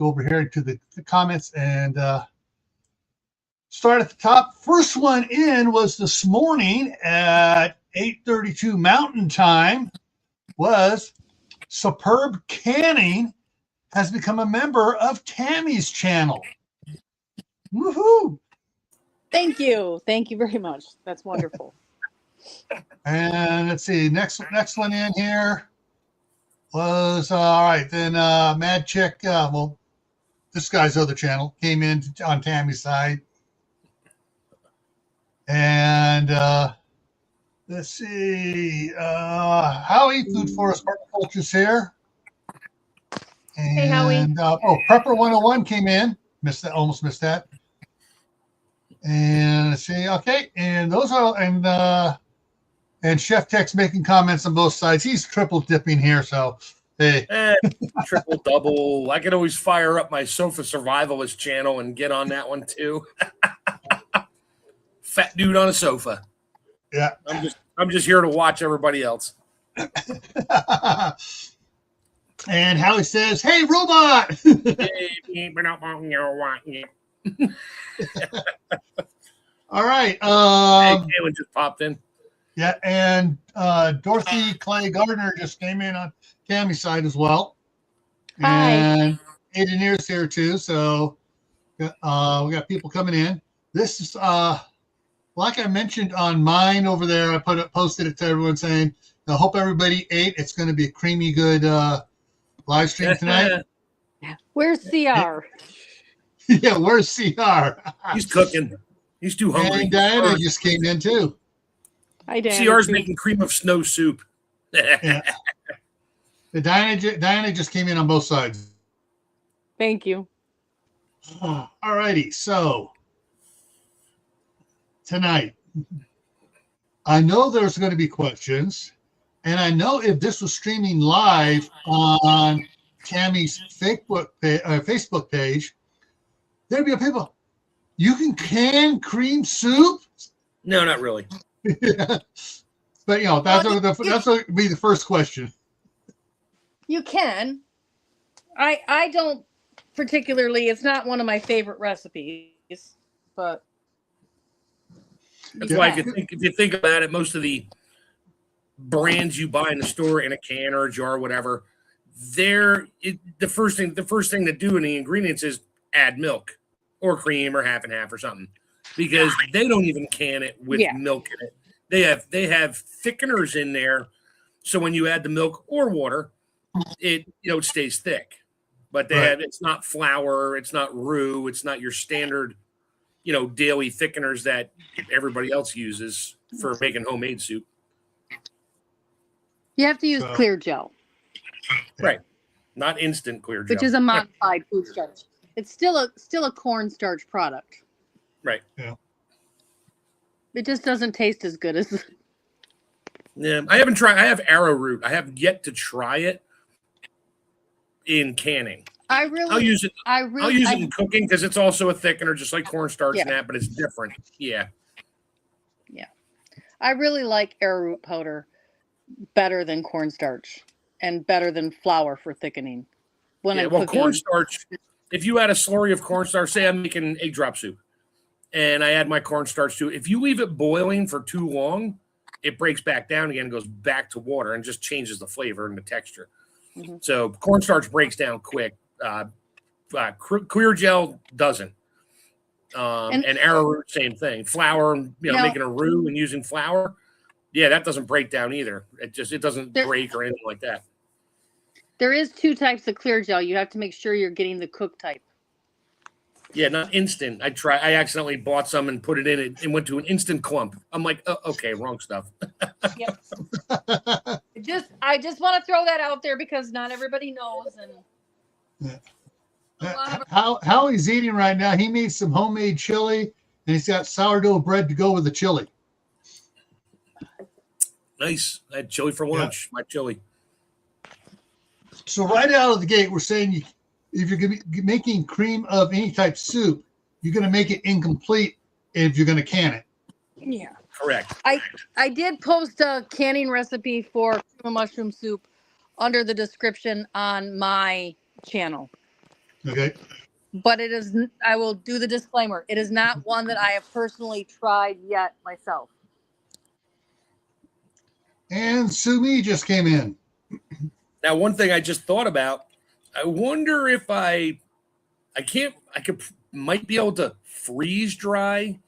go over here to the comments and start at the top. First one in was this morning at 8:32 Mountain Time. Was Superb Canning has become a member of Tammy's channel. Woohoo! Thank you very much. That's wonderful. And let's see, next one in here was all right. Then Mad Chick, well, this guy's other channel came in on Tammy's side, and let's see, Howie, Food Forest Cultures here, and hey, Howie. Prepper 101 came in, almost missed that, and let's see, okay, and those are and Chef Tech's making comments on both sides. He's triple dipping here, so hey. Triple double. I can always fire up my Sofa Survivalist channel and get on that one too. Fat dude on a sofa. Yeah. I'm just here to watch everybody else. And Howie says, "Hey, robot." All right. Kaylin just popped in. Yeah, and Dorothy Clay Gardner just came in on Tammy's side as well. Hi. And Aideneer's here too. So we got people coming in. This is like I mentioned on mine over there. I posted it to everyone saying, I hope everybody ate. It's going to be a creamy good live stream tonight. Where's CR? Yeah, where's CR? He's cooking. He's too hungry. And Diana just came in too. Hi, Dan. CR's making cream of snow soup. Yeah. Diana just came in on both sides. Thank you. All righty. So tonight, I know there's going to be questions, and I know if this was streaming live on Tammy's Facebook page, there'd be people. You can can cream soup? No, not really. But that's what would be the first question. You can. I don't particularly. It's not one of my favorite recipes, but that's why if you think about it, most of the brands you buy in the store in a can or a jar, whatever, the first thing to do in the ingredients is add milk or cream or half and half or something, because they don't even can it with milk in it. They have thickeners in there, so when you add the milk or water, it stays thick. But it's not flour, it's not roux, it's not your standard daily thickeners that everybody else uses for making homemade soup. You have to use clear gel, right? Not instant clear gel, which is a modified food starch. It's still a cornstarch product, right? Yeah. It just doesn't taste as good as. Yeah, I haven't tried. I have arrowroot. I have yet to try it in canning. I'll use it. I'll use it in cooking because it's also a thickener, just like cornstarch and that, but it's different. Yeah. Yeah, I really like arrowroot powder better than cornstarch and better than flour for thickening. Cornstarch. If you add a slurry of cornstarch, say I'm making egg drop soup, and I add my cornstarch to it. If you leave it boiling for too long, it breaks back down again and goes back to water and just changes the flavor and the texture. Mm-hmm. So cornstarch breaks down quick. Clear gel doesn't. And arrowroot, same thing. Flour, making a roux and using flour, that doesn't break down either. It doesn't break or anything like that. There is 2 types of clear gel. You have to make sure you're getting the cook type. Yeah, not instant. I accidentally bought some and put it in it and went to an instant clump. I'm like, oh, okay, wrong stuff. Yep. I just want to throw that out there because not everybody knows. And how he's eating right now, he made some homemade chili, and he's got sourdough bread to go with the chili. Nice. I had chili for lunch. My chili. So right out of the gate, we're saying if you're going to be making cream of any type soup, you're going to make it incomplete if you're going to can it. Yeah. Correct. I did post a canning recipe for cream of mushroom soup under the description on my channel. Okay. But it is, I will do the disclaimer, it is not one that I have personally tried yet myself. And Sumi just came in. Now, one thing I just thought about, I wonder if might be able to freeze dry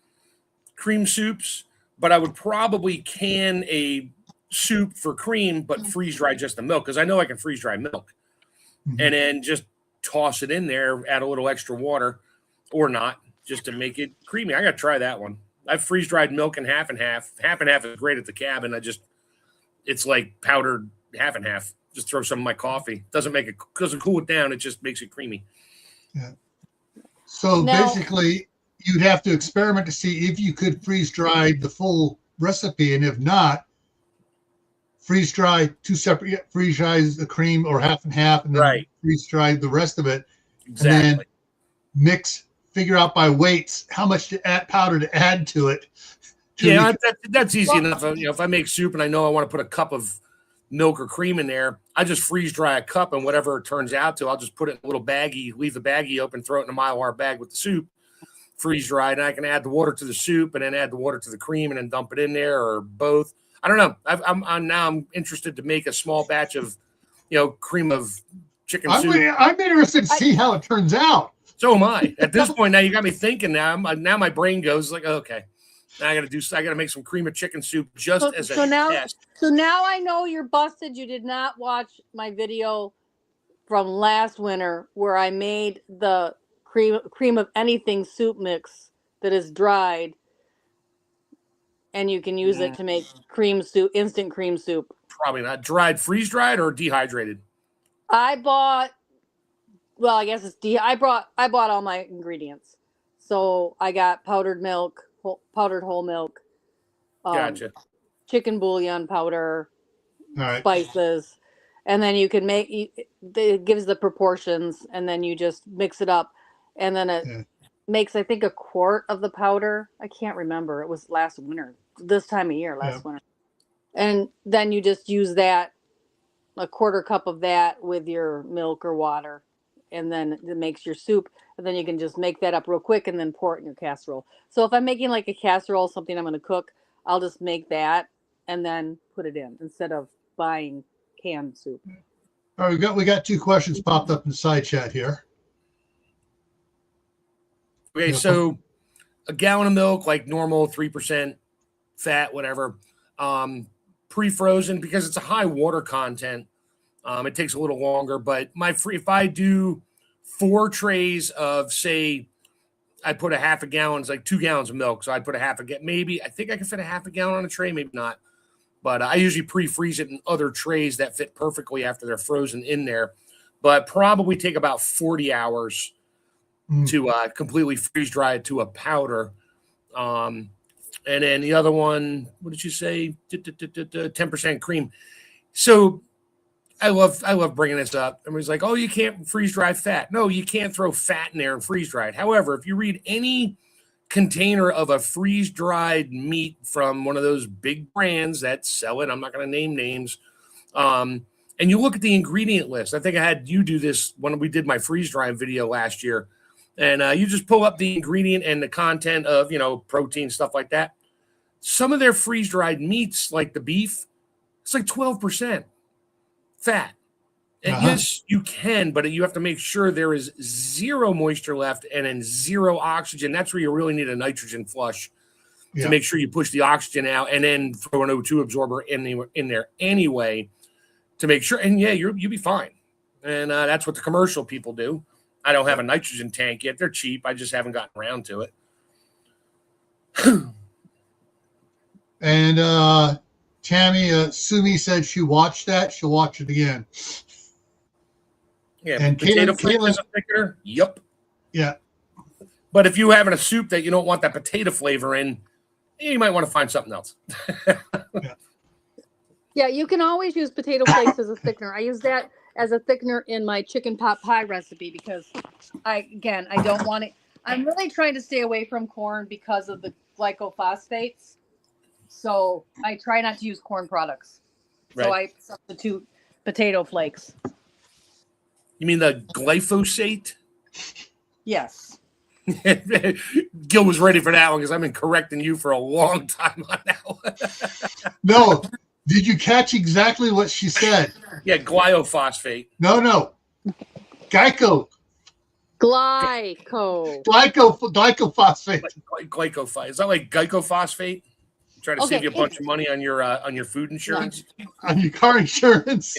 cream soups, but I would probably can a soup for cream, but freeze dry just the milk, because I know I can freeze dry milk. Mhm. And then just toss it in there, add a little extra water or not, just to make it creamy. I got to try that one. I've freeze dried milk in half and half. Half and half is great at the cabin. It's like powdered half and half. Just throw some in my coffee. Doesn't cool it down. It just makes it creamy. Yeah. So basically, you'd have to experiment to see if you could freeze dry the full recipe, and if not, freeze dry freeze dry the cream or half and half, and then freeze dry the rest of it. Exactly. And then figure out by weights how much powder to add to it. That's easy enough. If I make soup and I know I want to put a cup of milk or cream in there, I just freeze dry a cup, and whatever it turns out to, I'll just put it in a little baggie, leave the baggie open, throw it in a Mylar bag with the soup, freeze dried, and I can add the water to the soup and then add the water to the cream and then dump it in there, or both. I don't know. I'm interested to make a small batch of, cream of chicken soup. I'm interested to see how it turns out. So am I. At this point, now you got me thinking. Now my brain goes like, okay, now I got to make some cream of chicken soup as a test. So now I know you're busted. You did not watch my video from last winter where I made the cream of anything soup mix that is dried, and you can use it to make cream soup, instant cream soup. Probably not dried, freeze dried, or dehydrated. I bought all my ingredients. So I got powdered milk, powdered whole milk, Gotcha. chicken bouillon powder, right, spices, and then you can it gives the proportions, and then you just mix it up, and then it makes, I think, a quart of the powder. I can't remember. It was last winter, this time of year, winter. And then you just use that, a quarter cup of that with your milk or water, and then it makes your soup. And then you can just make that up real quick and then pour it in your casserole. So if I'm making like a casserole, something I'm going to cook, I'll just make that and then put it in instead of buying canned soup. All right, we got two questions popped up in the side chat here. Okay, so a gallon of milk, like normal, 3% fat, whatever, pre-frozen, because it's a high water content. It takes a little longer, but if I do 4 trays of, say, I put a half a gallon, it's like 2 gallons of milk. So I'd put a half a gallon, maybe, I think I can fit a half a gallon on a tray, maybe not. But I usually pre-freeze it in other trays that fit perfectly after they're frozen in there. But probably take about 40 hours to completely freeze dry it to a powder. And then the other one, what did you say? 10% cream. So I love bringing this up. Everybody's like, oh, you can't freeze dry fat. No, you can't throw fat in there and freeze dry it. However, if you read any container of a freeze dried meat from one of those big brands that sell it, I'm not going to name names, and you look at the ingredient list. I think I had you do this when we did my freeze drying video last year. And you just pull up the ingredient and the content of, protein, stuff like that. Some of their freeze-dried meats, like the beef, it's like 12% fat. And yes, you can, but you have to make sure there is zero moisture left and then zero oxygen. That's where you really need a nitrogen flush to make sure you push the oxygen out, and then throw an O2 absorber in there anyway to make sure. And you'll be fine. And that's what the commercial people do. I don't have a nitrogen tank yet. They're cheap. I just haven't gotten around to it. And Tammy, Sumi said she watched that. She'll watch it again. Yeah, and potato flavor is a thickener. Yep. Yeah. But if you're having a soup that you don't want that potato flavor in, you might want to find something else. Yeah, you can always use potato flakes as a thickener. I use that as a thickener in my chicken pot pie recipe because I don't want it. I'm really trying to stay away from corn because of the glycophosphates. So I try not to use corn products. Right. So I substitute potato flakes. You mean the glyphosate? Yes. Gil was ready for that one because I've been correcting you for a long time on that one. No. Did you catch exactly what she said? Yeah, glyphosate. No. Glycophosphate. Glycophosate. Is that like glycophosphate? Trying to save you a bunch of money on your food insurance? On your car insurance.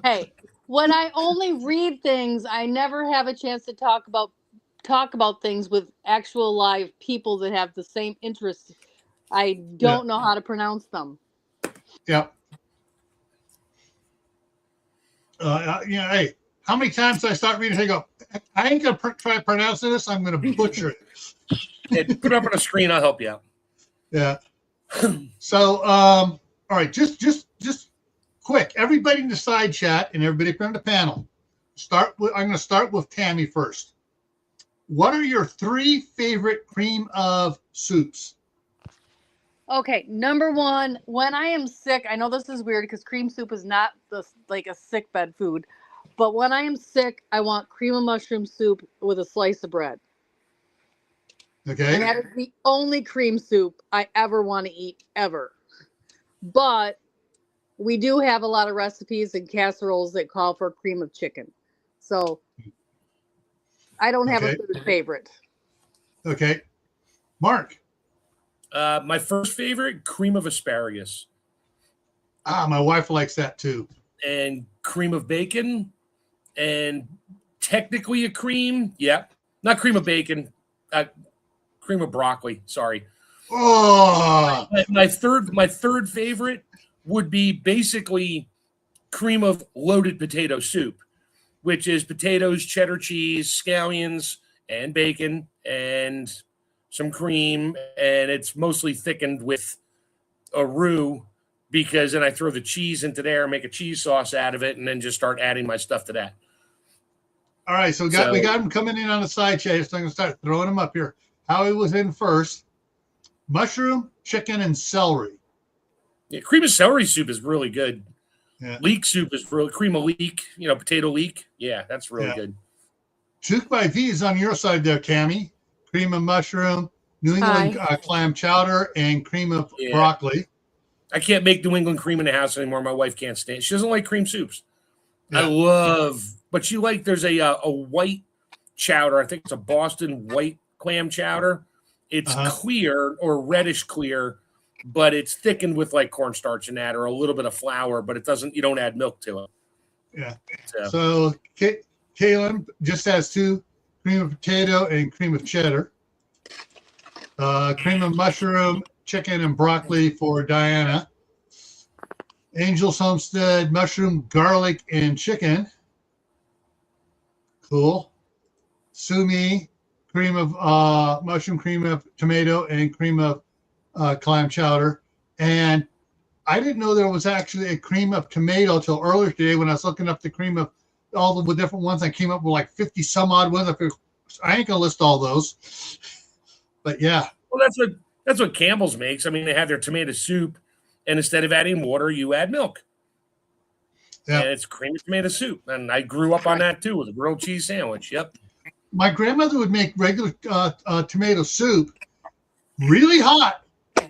Hey, when I only read things, I never have a chance to talk about things with actual live people that have the same interests. I don't know how to pronounce them. Yep. Hey, how many times do I start reading? I go, I ain't gonna try pronouncing this. I'm gonna butcher it. Hey, put it up on a screen. I'll help you out. Yeah. So, all right, just quick. Everybody in the side chat and everybody from the panel. I'm going to start with Tammy first. What are your 3 favorite cream of soups? Okay, number 1, when I am sick, I know this is weird because cream soup is not like a sick bed food, but when I am sick, I want cream of mushroom soup with a slice of bread. Okay. And that is the only cream soup I ever want to eat, ever. But we do have a lot of recipes and casseroles that call for cream of chicken. So I don't have a third favorite. Okay. Mark. My first favorite, cream of asparagus. My wife likes that too. And cream of bacon. And technically a cream. Yeah. Not cream of bacon. Cream of broccoli. Sorry. Oh. My third favorite would be basically cream of loaded potato soup, which is potatoes, cheddar cheese, scallions, and bacon, and some cream, and it's mostly thickened with a roux because then I throw the cheese into there, make a cheese sauce out of it, and then just start adding my stuff to that. All right, so we got them coming in on the side chat, so I'm going to start throwing them up here. Howie was in first. Mushroom, chicken, and celery. Yeah, cream of celery soup is really good. Yeah. Leek soup is really cream of leek, potato leek. Yeah, that's really good. Chook by V is on your side there, Tammy. Cream of mushroom, New England clam chowder, and cream of broccoli. I can't make New England cream in the house anymore. My wife can't stand it. She doesn't like cream soups. Yeah. But she there's a white chowder. I think it's a Boston white clam chowder. It's clear or reddish clear, but it's thickened with like cornstarch in that or a little bit of flour, but you don't add milk to it. Yeah. So Kaylin just has 2, cream of potato and cream of cheddar. Cream of mushroom, chicken, and broccoli for Diana. Angel's Homestead, mushroom, garlic, and chicken. Cool. Sumi, cream of mushroom, cream of tomato, and cream of clam chowder. And I didn't know there was actually a cream of tomato until earlier today when I was looking up the cream of all the different ones. I came up with like 50 some odd ones. I ain't gonna list all those, but yeah. Well, that's what Campbell's makes. I mean, they have their tomato soup, and instead of adding water, you add milk. Yeah, and it's cream of tomato soup. And I grew up on that too with a grilled cheese sandwich. Yep. My grandmother would make regular tomato soup really hot,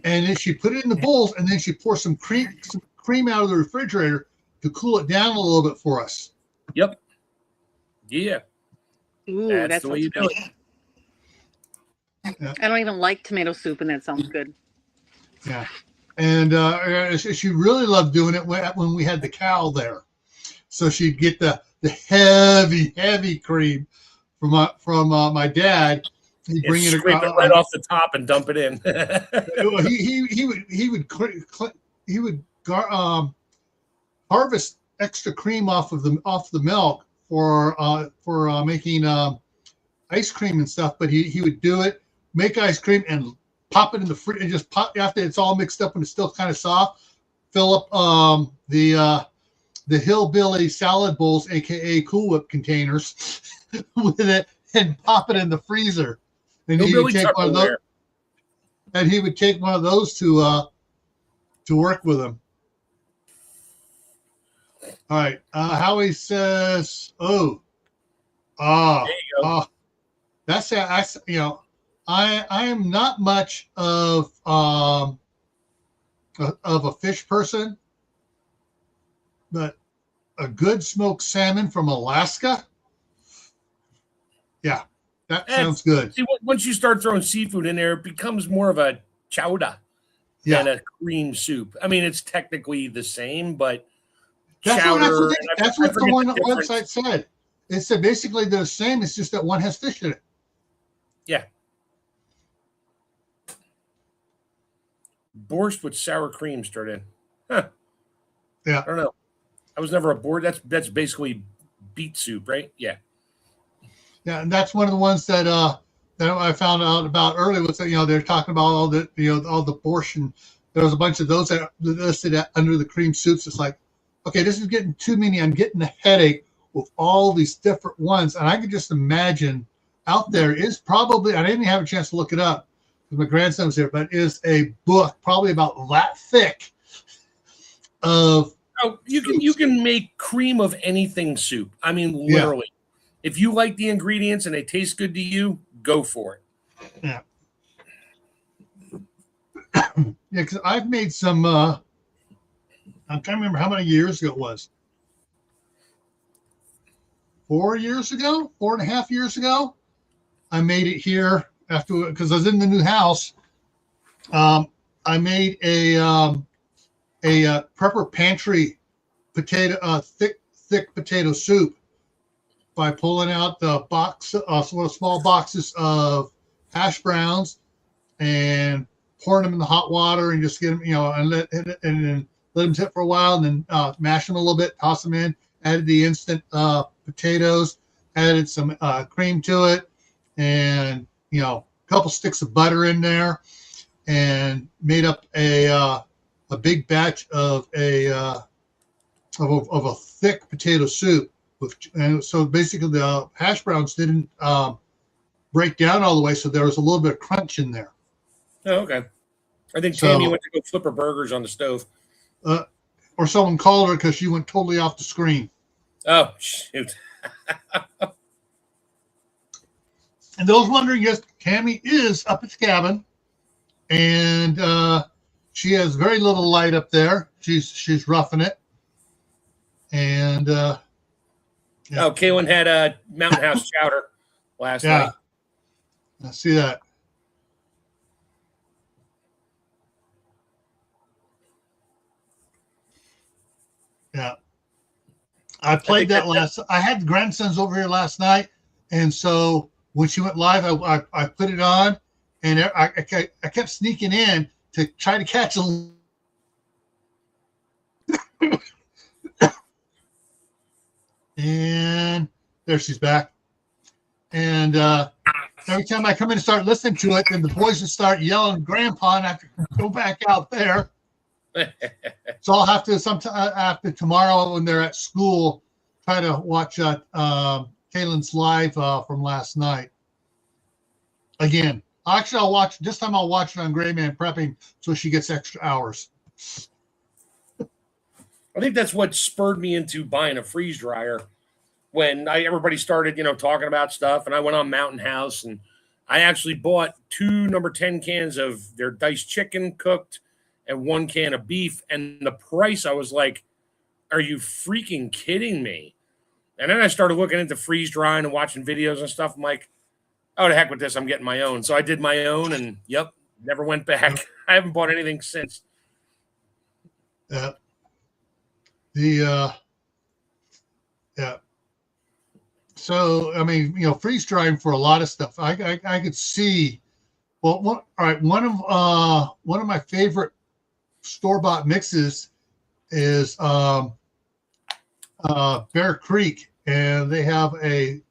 and then she put it in the bowls, and then she pour some cream out of the refrigerator to cool it down a little bit for us. Yep. Yeah. Ooh, that's the way you do it. Yeah. I don't even like tomato soup, and that sounds good. Yeah. And she really loved doing it when we had the cow there. So she'd get the heavy cream from my dad. He'd bring it right off the top and dump it in. he would harvest extra cream off the milk for making ice cream and stuff. But he would do it, make ice cream, and pop it in the fridge, and just pop after it's all mixed up and it's still kind of soft. Fill up the hillbilly salad bowls, aka Cool Whip containers, with it, and pop it in the freezer. And he would take one of those. And he would take one of those to work with him. All right. Howie says, Oh, There you go. oh, that's I am not much of a fish person, but a good smoked salmon from Alaska, yeah, that sounds good. See, once you start throwing seafood in there, it becomes more of a chowder than Yeah, a cream soup. I mean, it's technically the same, but that's what chowder. that's I what the forget one the difference. website said. It said basically they're the same. It's just that one has fish in it. Yeah. Borscht with sour cream stirred in. Huh. Yeah. I don't know. I was never a board. That's basically beet soup, right? Yeah. Yeah, and that's one of the ones that I found out about earlier was that they're talking about all the all the borscht, and there was a bunch of those that are listed under the cream soups. It's like, okay, this is getting too many. I'm getting a headache with all these different ones, and I can just imagine out there is probably, I didn't have a chance to look it up because my grandson was there, but is a book probably about that thick of. Oh, you can make cream of anything soup. I mean, Yeah. literally. If you like the ingredients and they taste good to you, go for it. Yeah. Yeah, because I've made some. I'm trying to remember how many years ago it was. 4 years ago, 4.5 years ago, I made it here after because I was in the new house. I made a prepper pantry potato thick potato soup by pulling out the box, sort of small boxes of hash browns and pouring them in the hot water and just get them, and then let them sit for a while, and then mash them a little bit, toss them in, added the instant potatoes, added some cream to it, and a couple sticks of butter in there, and made up a big batch of a thick potato soup. And so basically the hash browns didn't break down all the way, so there was a little bit of crunch in there. Oh, okay. I think Tammy went to go flip her burgers on the stove. Or someone called her because she went totally off the screen. Oh, shoot. And those wondering, yes, Tammy is up at the cabin, and she has very little light up there. She's roughing it, and yeah. Oh, Kaylin had a Mountain House chowder last night. I see that. Yeah. I played that I had the grandsons over here last night, and so when she went live, I put it on, and I kept sneaking in to try to catch a. And there she's back. And every time I come in and start listening to it, then the boys would start yelling, "Grandpa!" and I have to go back out there. So I'll have to sometime after tomorrow when they're at school, try to watch Kaylin's live from last night. Again, actually, I'll watch this time. I'll watch it on Gray Man Prepping, so she gets extra hours. I think that's what spurred me into buying a freeze dryer when everybody started, talking about stuff, and I went on Mountain House, and I actually bought 2 number 10 cans of their diced chicken cooked and 1 can of beef, and the price, I was like, are you freaking kidding me? And then I started looking into freeze drying and watching videos and stuff. I'm like, oh, the heck with this, I'm getting my own. So I did my own, and yep, never went back. I haven't bought anything since. Yeah. So I mean, freeze drying for a lot of stuff. I could see. Well, all right. One of my favorite store-bought mixes is Bear Creek, and they have a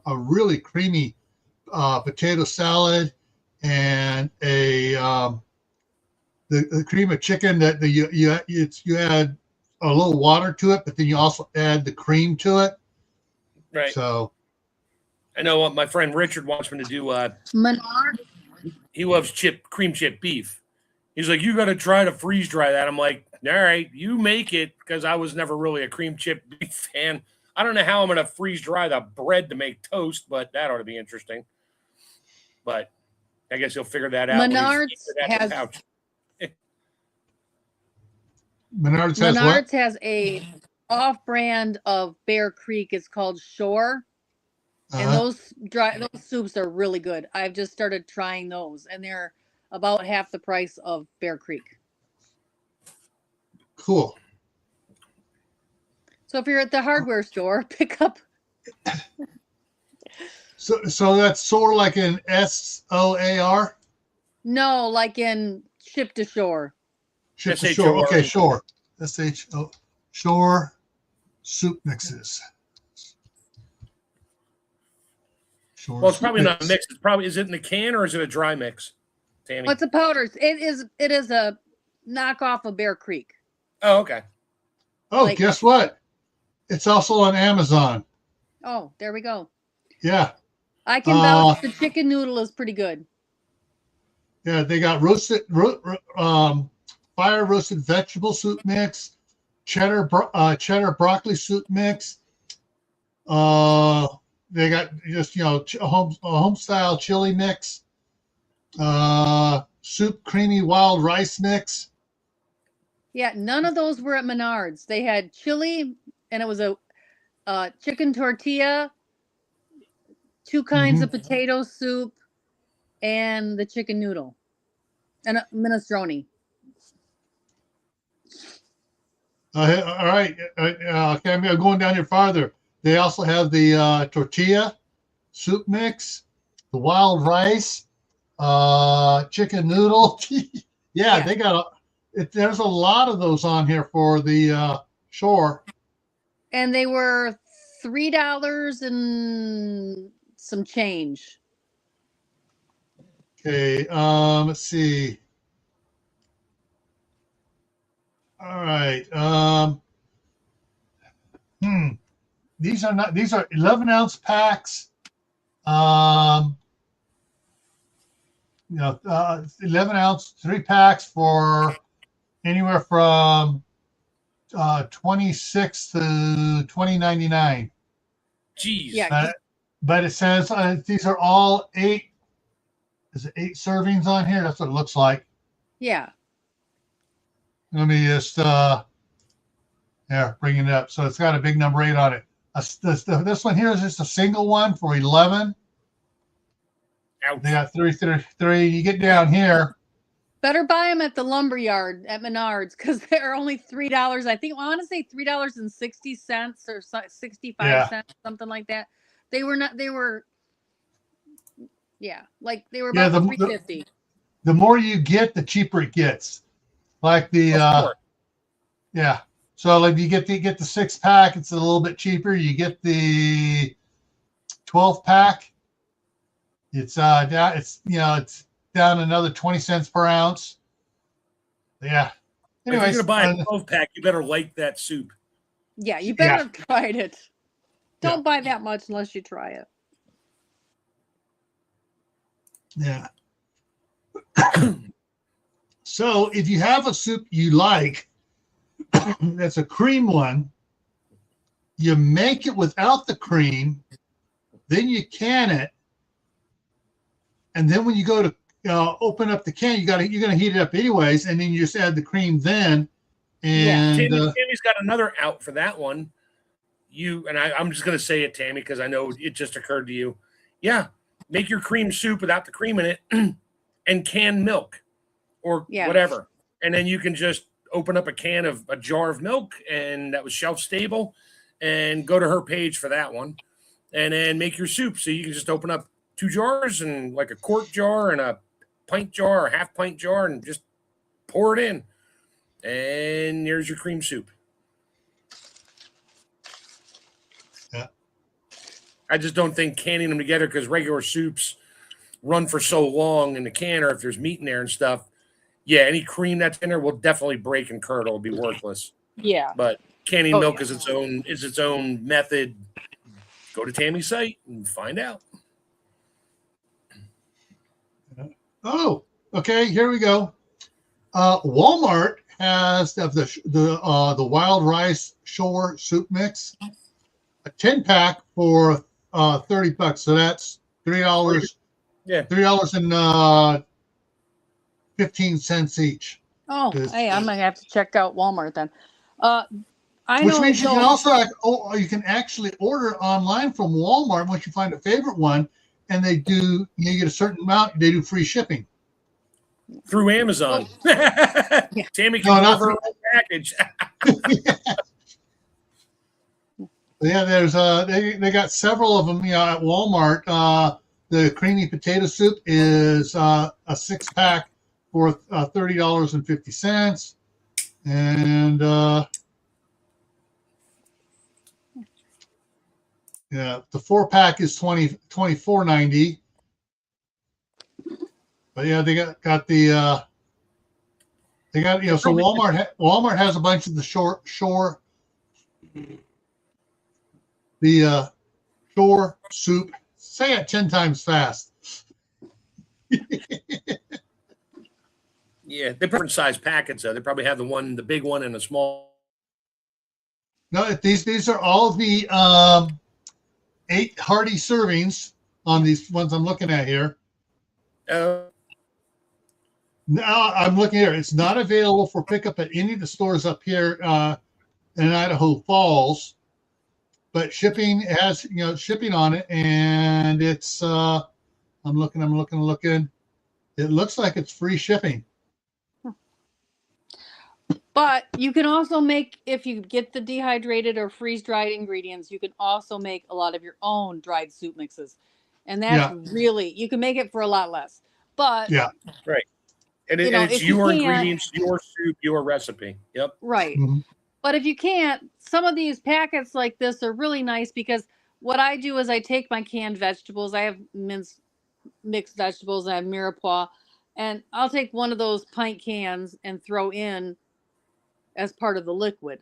really creamy potato salad and the cream of chicken that you add a little water to it, but then you also add the cream to it. Right. So I know what my friend Richard wants me to do. Menard. He loves cream chip beef. He's like, you got to try to freeze dry that. I'm like, all right, you make it, because I was never really a cream chip beef fan. I don't know how I'm going to freeze dry the bread to make toast, but that ought to be interesting. But I guess you'll figure that out. Menards has a off-brand of Bear Creek. It's called Shore, and those soups are really good. I've just started trying those, and they're about half the price of Bear Creek. Cool. So if you're at the hardware store, pick up. So that's soar like in SOAR? No, like in ship to shore. Ship to shore. Okay, shore. SHO. Shore soup mixes. Shore well, it's probably not a mix. It's probably, is it in the can or is it a dry mix, Tammy? Well, it's a powder. It is a knockoff of Bear Creek. Oh, okay. Oh, guess what? It's also on Amazon. Oh, there we go. Yeah. I can vouch the chicken noodle is pretty good. Yeah, they got fire roasted vegetable soup mix, cheddar broccoli soup mix. They got just a home style chili mix, soup creamy wild rice mix. Yeah, none of those were at Menards. They had chili, and it was a chicken tortilla, 2 kinds of potato soup, and the chicken noodle, and a minestrone. All right. Okay, I'm going down here farther. They also have the tortilla soup mix, the wild rice, chicken noodle. Yeah, they got there's a lot of those on here for the shore. And they were $3 and some change. Okay, let's see. All right. These are 11-ounce packs. 11-ounce 3 packs for anywhere from $26 to $20.99. Jeez. Yeah. But it says these are all 8. Is it 8 servings on here? That's what it looks like. Yeah. Let me just bring it up. So it's got a big number 8 on it. This one here is just a single one for 11. Ouch. They got 3. You get down here. Better buy them at the lumber yard at Menards because they're only $3. I want to say $3.60 or 65 cents, something like that. They were not. They were. Yeah, like they were about $3.50. The more you get, the cheaper it gets. Like the So if you get the 6-pack, it's a little bit cheaper. You get the 12-pack, it's down. It's down another 20 cents per ounce. Yeah. Anyways, if you're gonna buy a 12-pack, you better like that soup. Yeah, you better try it. Don't buy that much unless you try it. Yeah. So if you have a soup you like, that's a cream one, you make it without the cream, then you can it, and then when you go to open up the can, you're going to heat it up anyways, and then you just add the cream then. And Tammy's got another out for that one. I'm just going to say it, Tammy, because I know it just occurred to you. Yeah, make your cream soup without the cream in it, and canned milk, or whatever, and then you can just open up a jar of milk, and that was shelf stable, and go to her page for that one, and then make your soup. So you can just open up 2 jars and like a quart jar and a pint jar or half pint jar, and just pour it in, and there's your cream soup. Yeah. I just don't think canning them together, because regular soups run for so long in the can, or if there's meat in there and stuff. Yeah, any cream that's in there will definitely break and curdle. It'll be worthless. Yeah. But canning milk is its own method. Go to Tammy's site and find out. Oh, okay. Here we go. Walmart has the wild rice shore soup mix. a 10-pack for $30. So that's $3. Yeah. $3.15 each. Oh, hey, I might have to check out Walmart then. I Which know. means you can also you can actually order online from Walmart once you find a favorite one, and they do you get a certain amount, they do free shipping through Amazon. Tammy can deliver her own package. Yeah, there's they got several of them, at Walmart. The creamy potato soup is a 6-pack for $30.50, and the 4-pack is $24.90. But yeah, they got the they got so Walmart has a bunch of the shore soup. Say it 10 times fast. Yeah, they're different size packets though. They probably have the big one, and a small. No, these are all the 8 hearty servings on these ones I'm looking at here. Now I'm looking here. It's not available for pickup at any of the stores up here in Idaho Falls, but shipping has shipping on it, and it's I'm looking. It looks like it's free shipping. But you can also make, if you get the dehydrated or freeze-dried ingredients, you can also make a lot of your own dried soup mixes. And that's really, you can make it for a lot less. But right. And it's your ingredients, your soup, your recipe. Yep. Right. Mm-hmm. But if you can't, some of these packets like this are really nice, because what I do is I take my canned vegetables. I have mixed vegetables. I have mirepoix. And I'll take one of those pint cans and throw in as part of the liquid.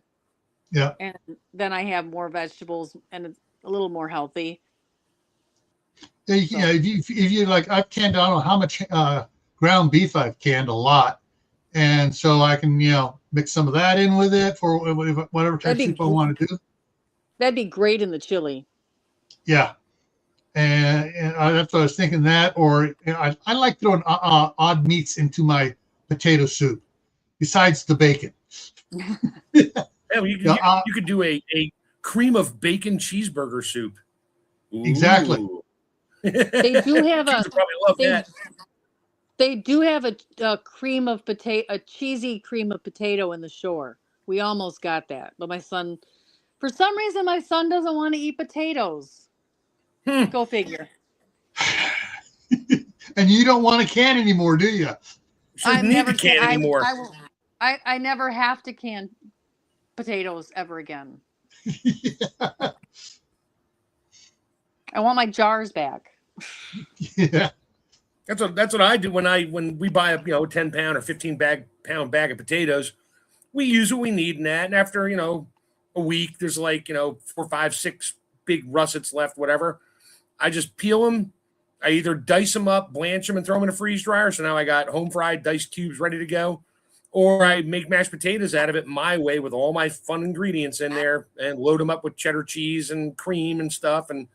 Yeah. And then I have more vegetables, and it's a little more healthy. Yeah, if you like, I've canned, I don't know how much ground beef I've canned, a lot. And so I can, mix some of that in with it for whatever type of soup I want to do. That'd be great in the chili. Yeah. And that's what I was thinking, that, or I like throwing odd meats into my potato soup besides the bacon. You could do a cream of bacon cheeseburger soup. Ooh. Exactly. They do have that. They do have a cream of potato, a cheesy cream of potato in the shore. We almost got that, but my son, for some reason, doesn't want to eat potatoes. Go figure. And you don't want to can anymore, do you? I never can anymore. I never have to can potatoes ever again. Yeah. I want my jars back. Yeah. That's what I do when we buy a 10-pound or 15-pound bag of potatoes. We use what we need in that, and after a week, there's 4, 5, 6 big russets left, whatever. I just peel them. I either dice them up, blanch them, and throw them in a freeze dryer. So now I got home fried diced cubes ready to go. Or I make mashed potatoes out of it my way with all my fun ingredients in there and load them up with cheddar cheese and cream and stuff. And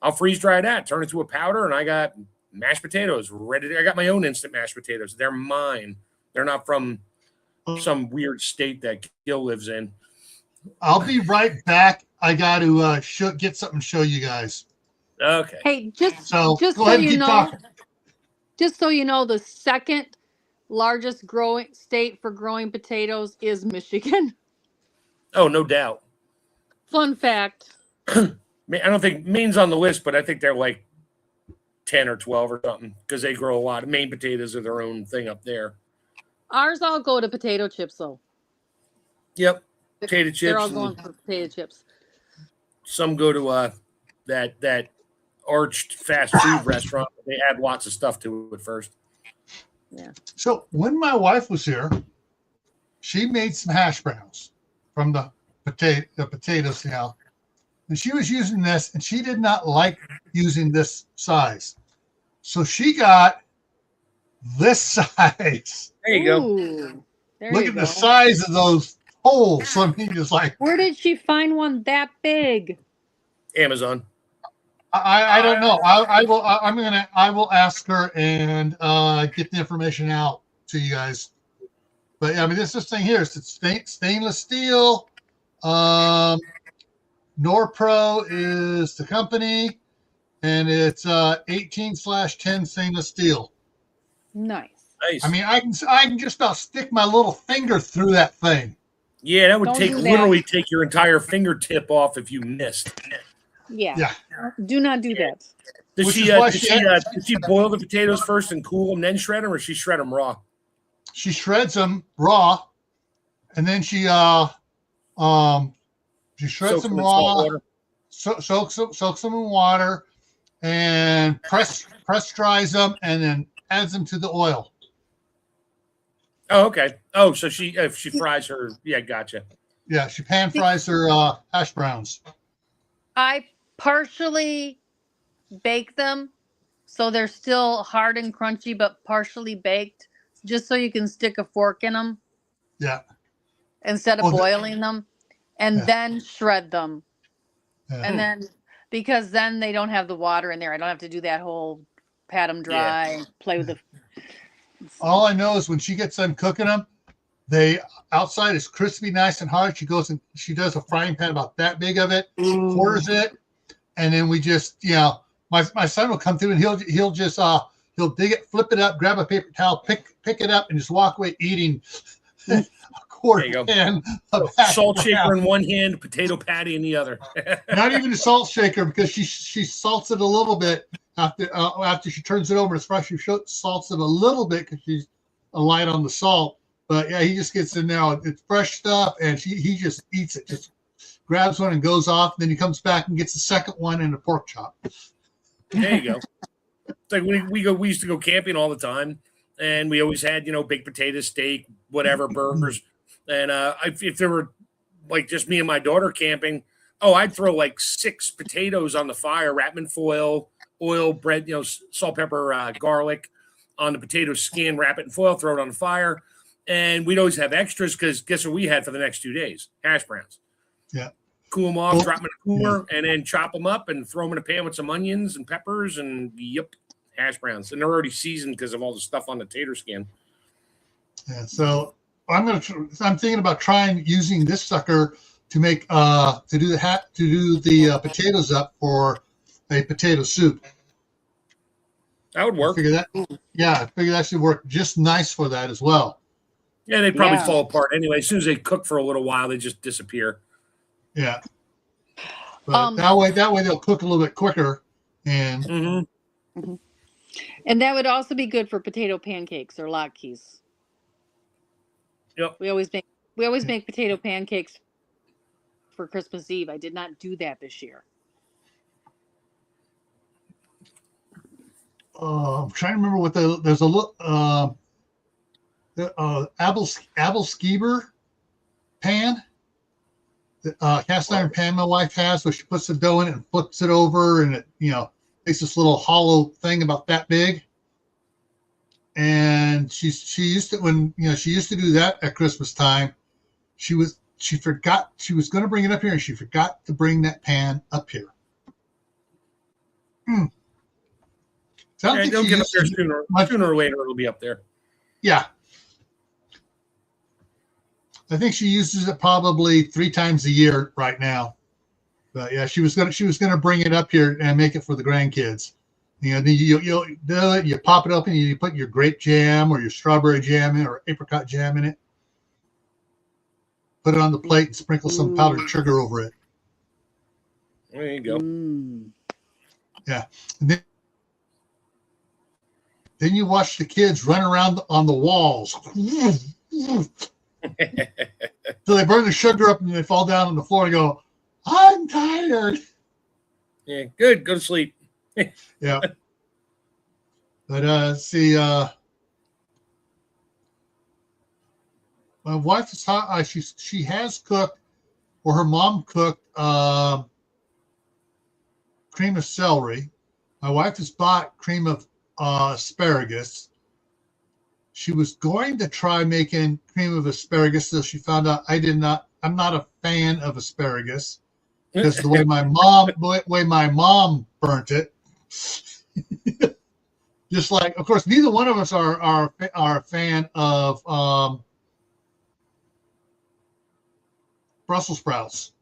I'll freeze dry that, turn it to a powder, and I got mashed potatoes ready. I got my own instant mashed potatoes. They're mine. They're not from some weird state that Gil lives in. I'll be right back. I got to get something to show you guys. Okay. Hey, just so you know, just so you know, the second largest growing state for growing potatoes is Michigan. Oh, no doubt. Fun fact. I don't think Maine's on the list, but I think they're 10 or 12 or something, because they grow a lot. Maine potatoes are their own thing up there. Ours all go to potato chips, though. Yep, potato chips. They're all going for potato chips. Some go to that arched fast food restaurant. They add lots of stuff to it first. Yeah. So when my wife was here, she made some hash browns from the potatoes, and she was using this, and she did not like using this size. So she got this size. There you go. Look at the size of those holes. I mean, just where did she find one that big? Amazon. I don't know. I will ask her and get the information out to you guys. But I mean, this thing here is stainless steel. Norpro is the company, and it's 18/10 stainless steel. Nice. Nice. I mean, I can just about stick my little finger through that thing. Yeah, that would Don't take do that. literally take your entire fingertip off if you missed. Yeah. Do not do that. Does she boil the potatoes first and cool them, then shred them, or she shred them raw? She shreds them raw, and then she shreds them raw, soaks them in water, and press dries them, and then adds them to the oil. Oh, okay. Oh, so she fries her. Yeah, gotcha. Yeah, she pan fries her hash browns. I partially bake them so they're still hard and crunchy, but partially baked, just so you can stick a fork in them. Yeah. Instead of boiling them, and then shred them. Yeah. And then, because then they don't have the water in there. I don't have to do that whole pat them dry, play with the. All I know is when she gets them cooking them, they outside is crispy, nice and hard. She goes and she does a frying pan about that big of it, pours it, and then we just, my son will come through and he'll just he'll dig it, flip it up, grab a paper towel, pick it up, and just walk away eating a quarter pan of salt shaker in one hand, potato patty in the other. Not even a salt shaker, because she salts it a little bit after she turns it over. It's fresh. She salts it a little bit because she's light on the salt. But yeah, he just gets in there. It's fresh stuff, and he just eats it. Just grabs one and goes off. And then he comes back and gets the second one and a pork chop. There you go. It's like we used to go camping all the time, and we always had baked potatoes, steak, whatever, burgers. And if there were like just me and my daughter camping, I'd throw like 6 potatoes on the fire, wrap them in foil, oil, bread, salt, pepper, garlic on the potato skin, wrap it in foil, throw it on the fire. And we'd always have extras because guess what we had for the next 2 days? Hash browns. Yeah. Cool them off, drop them in a cooler, and then chop them up and throw them in a pan with some onions and peppers and hash browns. And they're already seasoned because of all the stuff on the tater skin. Yeah. So I'm thinking about trying using this sucker to make to do the potatoes up for a potato soup. That would work. I figure that should work just nice for that as well. Yeah, they probably fall apart anyway. As soon as they cook for a little while, they just disappear. Yeah. But that way they'll cook a little bit quicker, and and that would also be good for potato pancakes or latkes. Yep. We always make potato pancakes for Christmas Eve. I did not do that this year. I'm trying to remember what there's a little Abelskieber pan, cast iron pan my wife has, where she puts the dough in it and flips it over, and it makes this little hollow thing about that big. And she used to, when she used to do that at Christmas time. She forgot she was going to bring it up here, and she forgot to bring that pan up here. So they'll get up there sooner or later. It'll be up there. Yeah, I think she uses it probably 3 times a year right now. But yeah, she was gonna bring it up here and make it for the grandkids. Then you do it. You pop it open. You put your grape jam or your strawberry jam in, or apricot jam in it. Put it on the plate and sprinkle some powdered sugar over it. There you go. Yeah. And then you watch the kids run around on the walls. So they burn the sugar up and they fall down on the floor and go, "I'm tired." Yeah, good. Go to sleep. Yeah. But see, my wife is hot. She has cooked, or her mom cooked, cream of celery. My wife has bought cream of asparagus. She was going to try making cream of asparagus, so she found out I'm not a fan of asparagus. because the way my mom burnt it. Just like, of course, neither one of us are a fan of Brussels sprouts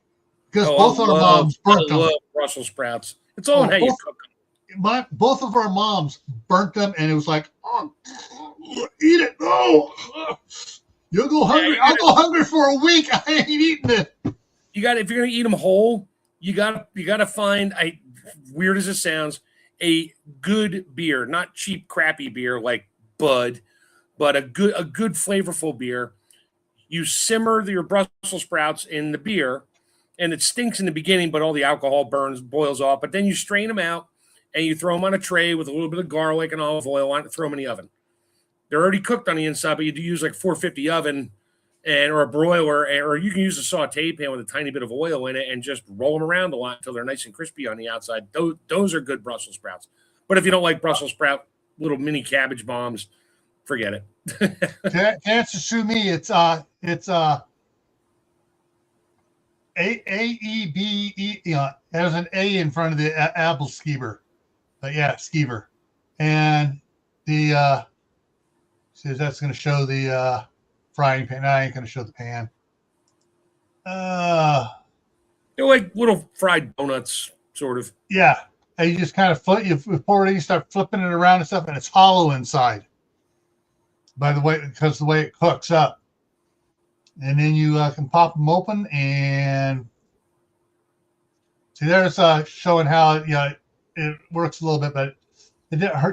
because both our moms burnt them. I love Brussels sprouts. It's all in how you cook them. Both of our moms burnt them, and it was like, oh, eat it. Oh, you'll go hungry. I'll go hungry for a week. I ain't eating it. You got, if you're gonna eat them whole, you got to find, weird as it sounds, a good beer, not cheap, crappy beer like Bud, but a good flavorful beer. You simmer your Brussels sprouts in the beer, and it stinks in the beginning, but all the alcohol boils off. But then you strain them out, and you throw them on a tray with a little bit of garlic and olive oil on it, throw them in the oven. They're already cooked on the inside, but you do use like 450 oven or a broiler, or you can use a sauté pan with a tiny bit of oil in it and just roll them around a lot until they're nice and crispy on the outside. Those are good Brussels sprouts. But if you don't like Brussels sprout, little mini cabbage bombs, forget it. To answer to me, it's AEBE. There's an A in front of the apple skeever. But yeah, skeever. And the says that's going to show the frying pan. I ain't going to show the pan. They're like little fried donuts, sort of. Yeah. And you just kind of you pour it in, you start flipping it around and stuff, and it's hollow inside. By the way, because the way it cooks up. And then you can pop them open and see there's showing how it works a little bit, but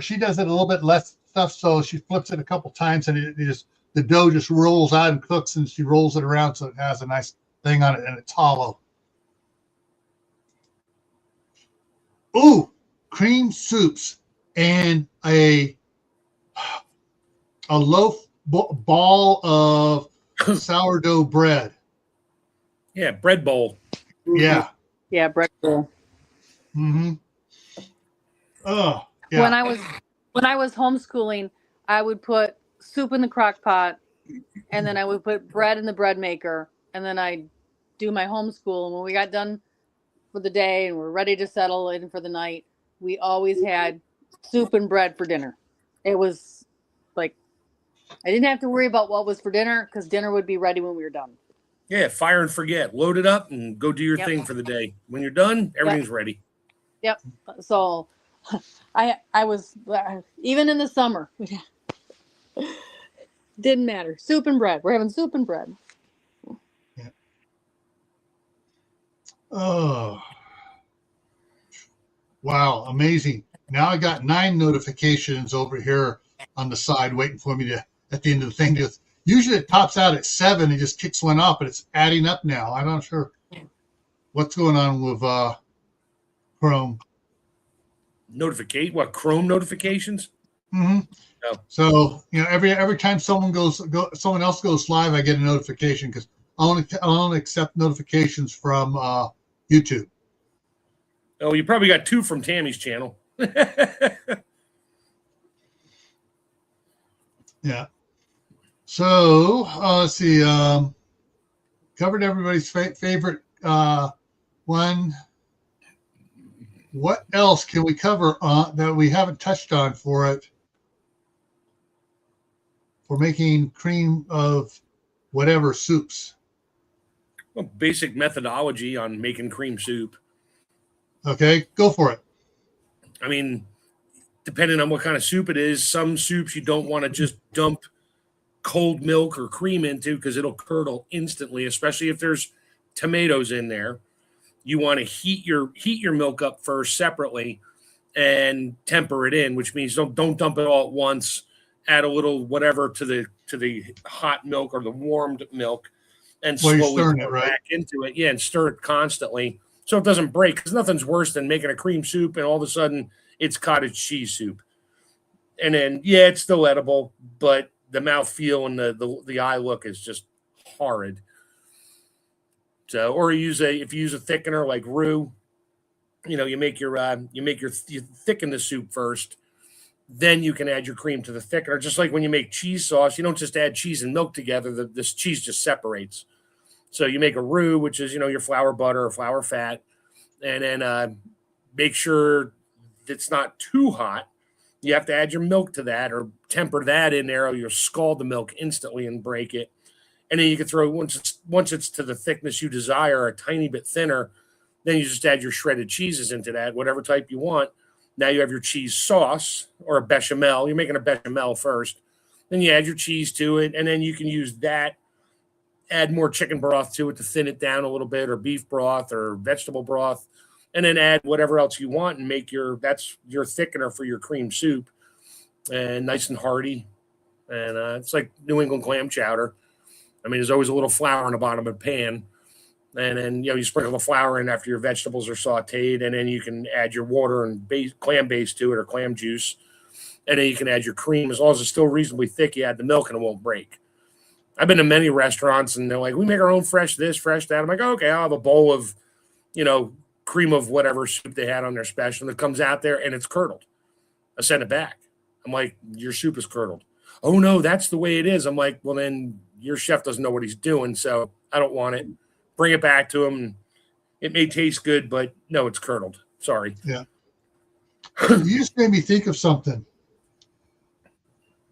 she does it a little bit less stuff, so she flips it a couple times and the dough just rolls out and cooks, and she rolls it around so it has a nice thing on it and it's hollow. Ooh, cream soups and a loaf ball of sourdough bread. Yeah, bread bowl. Yeah. Yeah, bread bowl. Mm-hmm. Oh, yeah. When I was homeschooling, I would put soup in the crock pot, and then I would put bread in the bread maker, and then I'd do my homeschool. And when we got done for the day and we're ready to settle in for the night, we always had soup and bread for dinner. It was like I didn't have to worry about what was for dinner because dinner would be ready when we were done. Yeah, fire and forget. Load it up and go do your thing for the day. When you're done, everything's ready. Yep. So I was even in the summer. Didn't matter. Soup and bread. We're having soup and bread. Yeah. Oh. Wow, amazing. Now I got 9 notifications over here on the side waiting for me to at the end of the thing. Usually it tops out at 7 and just kicks one off, but it's adding up now. I'm not sure what's going on with Chrome. Chrome notifications? Mm-hmm. Oh. So every time someone else goes live, I get a notification because I only accept notifications from YouTube. Oh, you probably got 2 from Tammy's channel. Yeah. So let's see. Covered everybody's favorite one. What else can we cover that we haven't touched on for it? For making cream of whatever soups. Well, basic methodology on making cream soup. Okay, go for it. I mean, depending on what kind of soup it is, some soups you don't want to just dump cold milk or cream into because it'll curdle instantly, especially if there's tomatoes in there. You want to heat your milk up first separately and temper it in, which means don't dump it all at once. Add a little whatever to the hot milk or the warmed milk and slowly pour it back into it. Yeah, and stir it constantly so it doesn't break, because nothing's worse than making a cream soup and all of a sudden it's cottage cheese soup. And then, yeah, it's still edible, but the mouthfeel and the eye look is just horrid. So, or if you use a thickener like roux, you thicken the soup first, then you can add your cream to the thickener. Just like when you make cheese sauce, you don't just add cheese and milk together. This cheese just separates. So you make a roux, which is, your flour butter or flour fat, and then make sure it's not too hot. You have to add your milk to that or temper that in there, or you'll scald the milk instantly and break it. And then you can throw, once it's to the thickness you desire, a tiny bit thinner, then you just add your shredded cheeses into that, whatever type you want. Now you have your cheese sauce or a bechamel. You're making a bechamel first. Then you add your cheese to it, and then you can use that, add more chicken broth to it to thin it down a little bit, or beef broth or vegetable broth, and then add whatever else you want and that's your thickener for your cream soup, and nice and hearty. And it's like New England clam chowder. I mean, there's always a little flour in the bottom of the pan. And then, you sprinkle the flour in after your vegetables are sauteed, and then you can add your water and clam base to it, or clam juice. And then you can add your cream. As long as it's still reasonably thick, you add the milk and it won't break. I've been to many restaurants and they're like, we make our own fresh this, fresh that. I'm like, okay, I'll have a bowl of, cream of whatever soup they had on their special. And it comes out there and it's curdled. I send it back. I'm like, your soup is curdled. Oh, no, that's the way it is. I'm like, well, then your chef doesn't know what he's doing, so I don't want it. Bring it back to him. It may taste good, but no, it's curdled. Sorry. Yeah. You just made me think of something.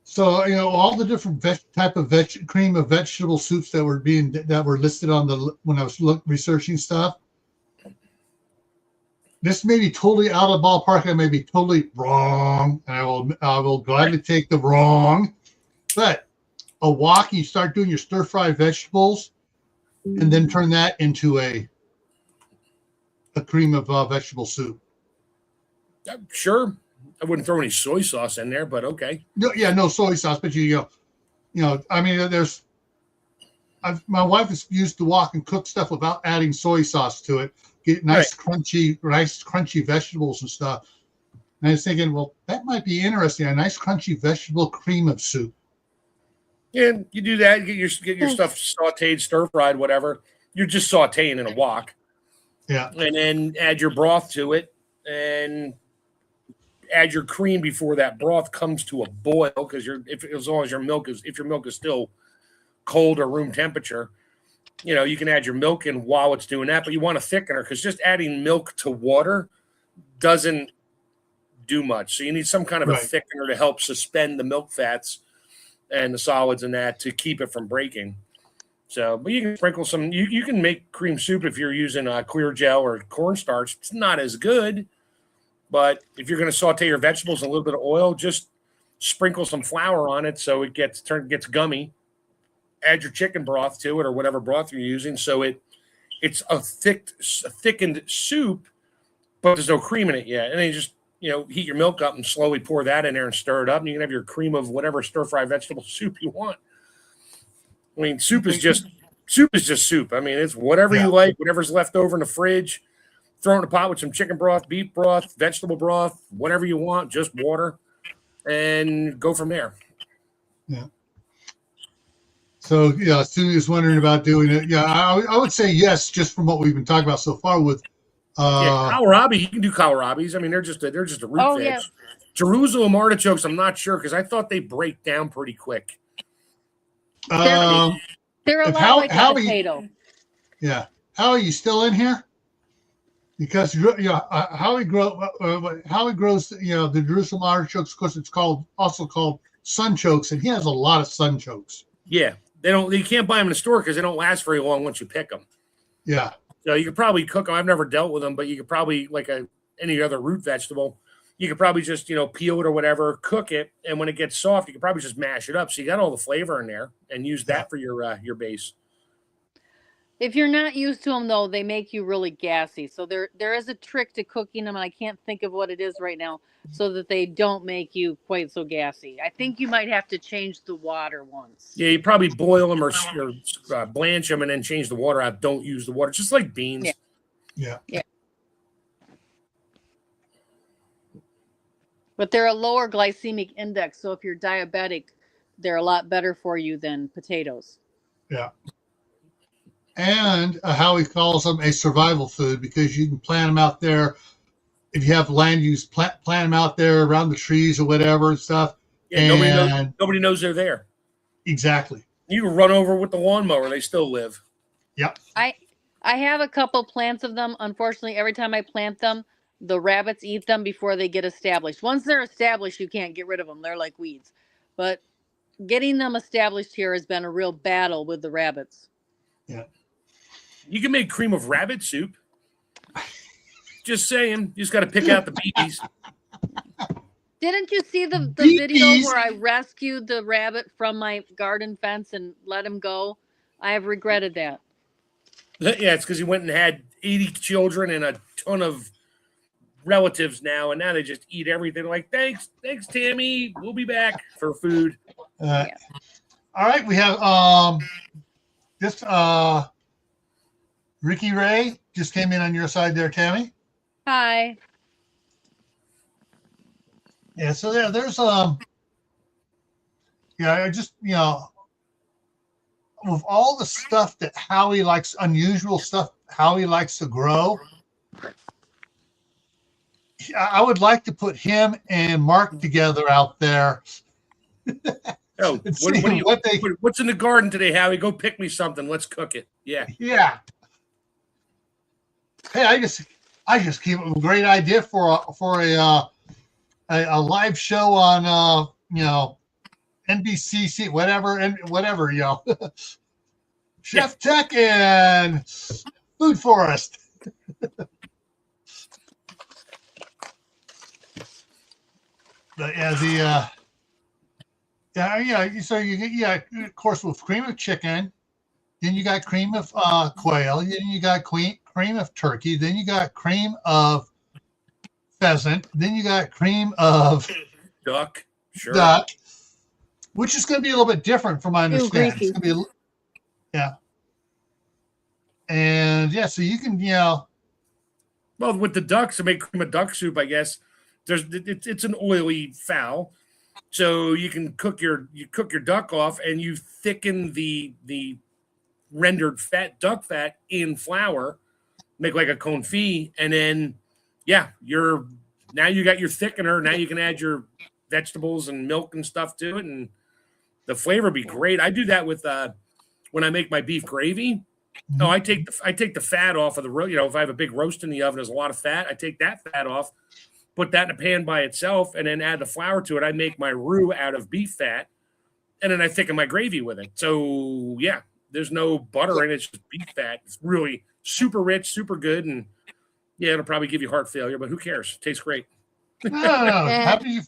So, all the different type of cream of vegetable soups that were listed on when I was researching stuff. This may be totally out of the ballpark. I may be totally wrong, and I will gladly take the wrong. But a wok, you start doing your stir fry vegetables, and then turn that into a cream of vegetable soup. Sure. I wouldn't throw any soy sauce in there, but okay. No soy sauce, but I mean, my wife has used to wok and cook stuff without adding soy sauce to it. Get nice crunchy vegetables and stuff. And I was thinking, well, that might be interesting. A nice crunchy vegetable cream of soup. Yeah, you do that. Get your stuff sauteed, stir fried, whatever. You're just sauteing in a wok. Yeah. And then add your broth to it, and add your cream before that broth comes to a boil, because as long as your milk is still cold or room temperature, you can add your milk in while it's doing that, but you want a thickener, because just adding milk to water doesn't do much. So you need some kind of a thickener to help suspend the milk fats and the solids in that to keep it from breaking. So, but you can sprinkle some, you can make cream soup if you're using clear gel or cornstarch. It's not as good, but if you're going to saute your vegetables in a little bit of oil, just sprinkle some flour on it so it gets gummy. Add your chicken broth to it, or whatever broth you're using, so it's a thickened soup, but there's no cream in it yet. And then you just heat your milk up and slowly pour that in there and stir it up, and you can have your cream of whatever stir fry vegetable soup you want. I mean, soup is just soup. I mean, it's whatever you like, whatever's left over in the fridge. Throw it in a pot with some chicken broth, beef broth, vegetable broth, whatever you want, just water, and go from there. Yeah. So, Susie wondering about doing it. Yeah, I would say yes, just from what we've been talking about so far with kohlrabi. You can do kohlrabis. I mean, they're just a root veg. Yeah. Jerusalem artichokes, I'm not sure, because I thought they break down pretty quick. They're a lot like a potato. Yeah. How are you still in here? Because Howie grows the Jerusalem artichokes. Of course, it's also called sunchokes, and he has a lot of sunchokes. Yeah, you can't buy them in the store because they don't last very long once you pick them. Yeah. So you could probably cook them. I've never dealt with them, but you could probably, like any other root vegetable, you could probably just peel it or whatever, cook it, and when it gets soft, you could probably just mash it up. So you got all the flavor in there, and use that for your base. If you're not used to them, though, they make you really gassy. So there is a trick to cooking them, and I can't think of what it is right now, so that they don't make you quite so gassy. I think you might have to change the water once. Yeah, you probably boil them or blanch them and then change the water out. Don't use the water, just like beans. Yeah. But they're a lower glycemic index, so if you're diabetic, they're a lot better for you than potatoes. Yeah. And how he calls them a survival food, because you can plant them out there. If you have land use, plant them out there around the trees or whatever and stuff. Yeah, nobody knows they're there. Exactly. You can run over with the lawnmower; they still live. Yep. I have a couple plants of them. Unfortunately, every time I plant them, the rabbits eat them before they get established. Once they're established, you can't get rid of them. They're like weeds. But getting them established here has been a real battle with the rabbits. Yeah. You can make cream of rabbit soup. Just saying. You just got to pick out the bees. Didn't you see the video where I rescued the rabbit from my garden fence and let him go? I have regretted that. Yeah, it's because he went and had 80 children and a ton of relatives now, and now they just eat everything. Like, thanks, Tammy. We'll be back for food. Yeah. All right, we have this Ricky Ray just came in on your side there, Tammy. Hi. Yeah, so there's I just with all the stuff that Howie likes, unusual stuff Howie likes to grow, I would like to put him and Mark together out there. Oh, what's in the garden today, Howie? Go pick me something. Let's cook it. Yeah. Yeah. Hey, I just came up with a great idea for a live show on NBC, whatever, Chef Tech and Food Forest. But so of course with cream of chicken, then you got cream of quail, then you got cream of turkey, then you got cream of pheasant, then you got cream of duck, sure. Duck, which is going to be a little bit different from my understanding. It's going to be and so you can well, with the ducks to make cream of duck soup, I guess it's an oily fowl, so you can cook your duck off and you thicken the rendered duck fat in flour, make like a confit, and then now you got your thickener. Now you can add your vegetables and milk and stuff to it, and the flavor be great. I do that with when I make my beef gravy. No, I take the fat off of the roast. If I have a big roast in the oven, there's a lot of fat. I take that fat off, put that in a pan by itself, and then add the flour to it. I make my roux out of beef fat, and then I thicken my gravy with it. So there's no butter in it; it's just beef fat. It's really super rich, super good, and it'll probably give you heart failure, but who cares? It tastes great. No. Haven't you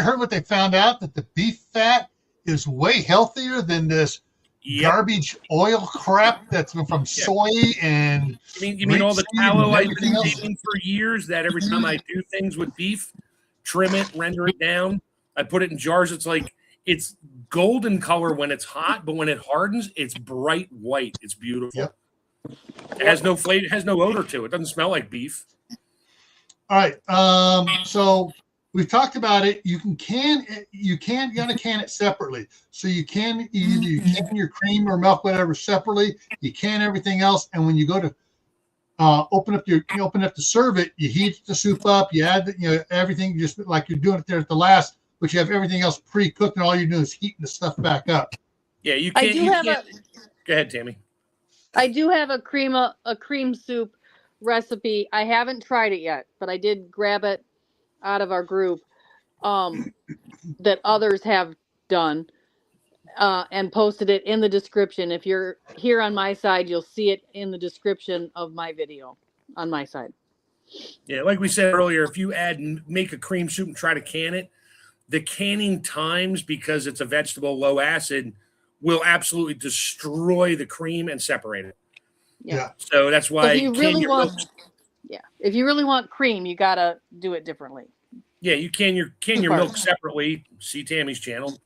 heard what they found out? That the beef fat is way healthier than this garbage oil crap that's from soy and. You mean all the tallow I've been eating for years? That every time I do things with beef, trim it, render it down, I put it in jars. It's golden color when it's hot, but when it hardens, it's bright white. It's beautiful. Yep. It has no flavor, it has no odor to it. It doesn't smell like beef. All right. So we've talked about it. You gotta can it separately. So you can your cream or milk, whatever, separately. You can everything else, and when you go to open up to serve it, you heat the soup up. You add everything just like you're doing it there at the last, but you have everything else pre-cooked, and all you're doing is heating the stuff back up. Yeah, you can't. Go ahead, Tammy. I do have a cream soup recipe. I haven't tried it yet, but I did grab it out of our group that others have done and posted it in the description. If you're here on my side, you'll see it in the description of my video on my side. Yeah, like we said earlier, if you make a cream soup and try to can it, the canning times, because it's a vegetable low acid, will absolutely destroy the cream and separate it. Yeah. So that's why if you really want cream, you gotta do it differently. Yeah, you can your milk separately. See Tammy's channel,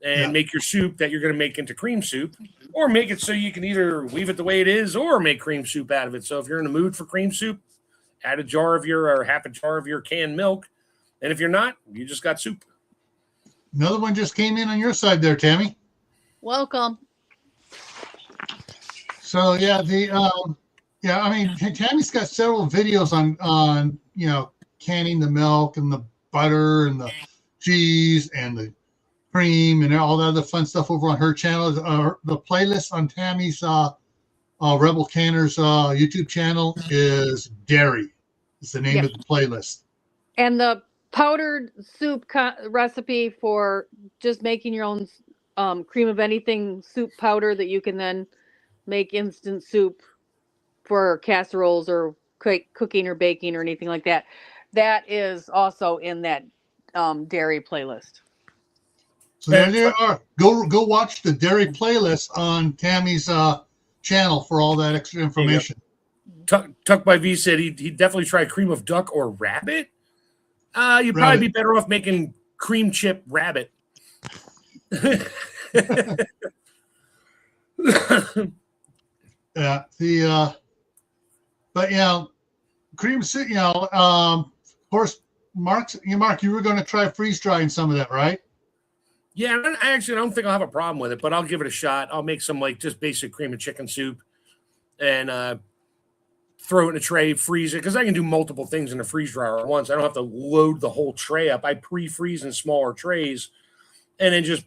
and make your soup that you're going to make into cream soup, or make it so you can either leave it the way it is or make cream soup out of it. So if you're in the mood for cream soup, add half a jar of your canned milk, and if you're not, you just got soup. Another one just came in on your side there, Tammy. Welcome. So Tammy's got several videos on canning the milk and the butter and the cheese and the cream and all that other fun stuff over on her channel. The playlist on Tammy's Rebel Canner's YouTube channel is Dairy. It's the name of the playlist. And the powdered soup recipe for just making your own cream of anything soup powder that you can then make instant soup for casseroles or cooking or baking or anything like that. That is also in that dairy playlist. So there you are. Go watch the dairy playlist on Tammy's channel for all that extra information. Tuck by V said he'd definitely try cream of duck or rabbit. You'd probably be better off making cream chip rabbit. Yeah, but cream soup. Of course, Mark, you were going to try freeze drying some of that, right? Yeah, I don't think I'll have a problem with it, but I'll give it a shot. I'll make some like just basic cream and chicken soup, and throw it in a tray, freeze it, because I can do multiple things in the freeze dryer at once. I don't have to load the whole tray up. I pre-freeze in smaller trays, and then just